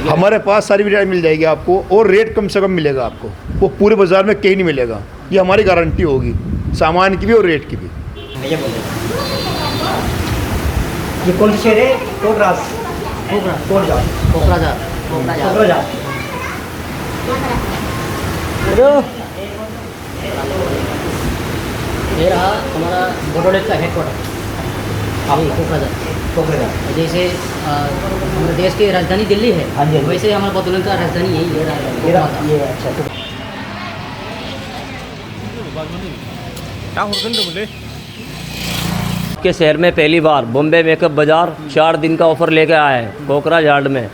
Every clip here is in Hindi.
हमारे पास सारी वैरायटी मिल जाएगी आपको, और रेट कम से कम मिलेगा आपको, वो पूरे बाज़ार में कहीं नहीं मिलेगा। ये हमारी गारंटी होगी, सामान की भी और रेट की भी। ये कौन सी शेर है? कोकराझार। ये रहा हमारा बोडोलैंड का हेडक्वार्टर कोकराझार। जैसे हमारे देश की राजधानी दिल्ली है, हाँ जी, वैसे हमारा बोडोलैंड का राजधानी यही है। ये अच्छा के शहर में पहली बार बॉम्बे मेकअप बाज़ार 4 दिन का ऑफ़र लेके आया है। कोकराझार में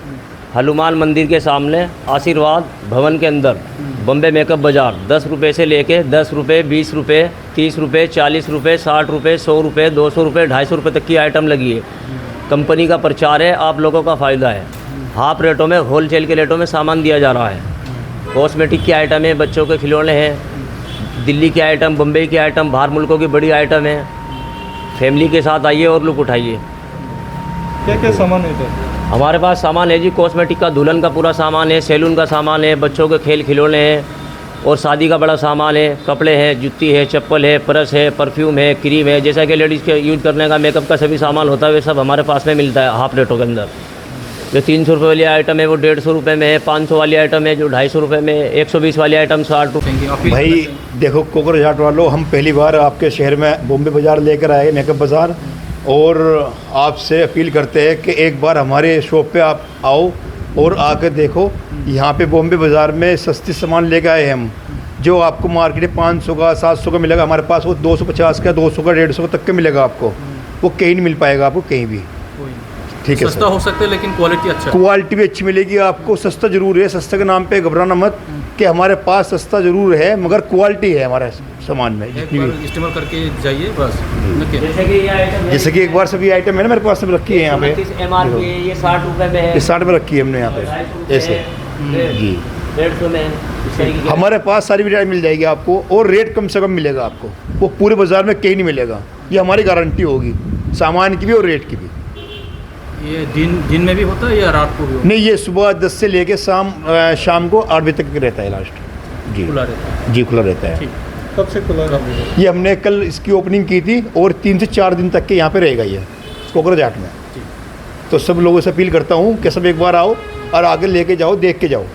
हनुमान मंदिर के सामने आशीर्वाद भवन के अंदर बॉम्बे मेकअप बाज़ार 10 रुपये से लेके 10 रुपये, 20 रुपये, 30 रुपये, 40 रुपये, 60 रुपये, 100 रुपये, 200 रुपये, 250 रुपये तक की आइटम लगी है। कंपनी का प्रचार है, आप लोगों का फ़ायदा है। हाफ रेटों में, होलसेल के रेटों में सामान दिया जा रहा है। कॉस्मेटिक की आइटम है, बच्चों के खिलौने हैं, दिल्ली की आइटम, बम्बई की आइटम, बाहर मुल्कों की बड़ी आइटम है। फैमिली के साथ आइए और लुक उठाइए। क्या क्या सामान है इधर? हमारे पास सामान है जी, कॉस्मेटिक का, दुल्हन का पूरा सामान है, सैलून का सामान है, बच्चों के खेल खिलौने हैं और शादी का बड़ा सामान है, कपड़े हैं, जूती है, चप्पल है, पर्स है, परफ्यूम है, क्रीम है, जैसा कि लेडीज़ के यूज़ करने का मेकअप का सभी सामान होता है, वे सब हमारे पास में मिलता है हाफ रेटों के अंदर। जो 300 रुपये वाली आइटम है वो 150 रुपये में है, 500 वाली आइटम है जो 250 रुपये में, 120 वाली आइटम 60 रुपये। भाई देखो कोकराझार वालों, हम पहली बार आपके शहर में बॉम्बे बाज़ार लेकर आए मेकअप बाज़ार, और आपसे अपील करते हैं कि एक बार हमारे शॉप पे आप आओ और आकर देखो। यहाँ पे बॉम्बे बाज़ार में सस्ती सामान लेकर आए हैं हम, जो आपको मार्केट में 500 का 700 का मिलेगा, हमारे पास वो 250 का, 200 का, 150 तक का मिलेगा आपको। वो कहीं नहीं मिल पाएगा आपको कहीं भी। ठीक है, सस्ता हो सकता है लेकिन क्वालिटी अच्छा है। क्वालिटी भी अच्छी मिलेगी आपको। सस्ता जरूर है, सस्ते के नाम पे घबराना मत कि हमारे पास सस्ता जरूर है, मगर क्वालिटी है हमारे सामान में। एक जितनी बार भी इस्तेमाल करके जाइए बस। जैसे कि एक बार सभी आइटम है ना मेरे पास, सब रखी है यहाँ पे। MRP है, ये 60 रुपये में है, ये 60 में रखी है हमने यहाँ पे ऐसे जी। 150 में है, इस तरीके की। हमारे पास सारी वैरायटी मिल जाएगी आपको, और रेट कम से कम मिलेगा आपको, वो पूरे बाज़ार में कहीं नहीं मिलेगा। ये हमारी गारंटी होगी, सामान की भी और रेट की भी। ये दिन में भी होता है या रात को भी होता नहीं, ये सुबह 10 से लेके शाम को 8 बजे तक रहता है लास्ट जी। खुला रहता है? जी खुला रहता है। ठीक। कब से खुला है? ये हमने कल इसकी ओपनिंग की थी, और 3 से 4 दिन तक के यहाँ पे रहेगा ये कोकराझार में। तो सब लोगों से अपील करता हूँ कि सब एक बार आओ और आगे लेके जाओ, देख के जाओ।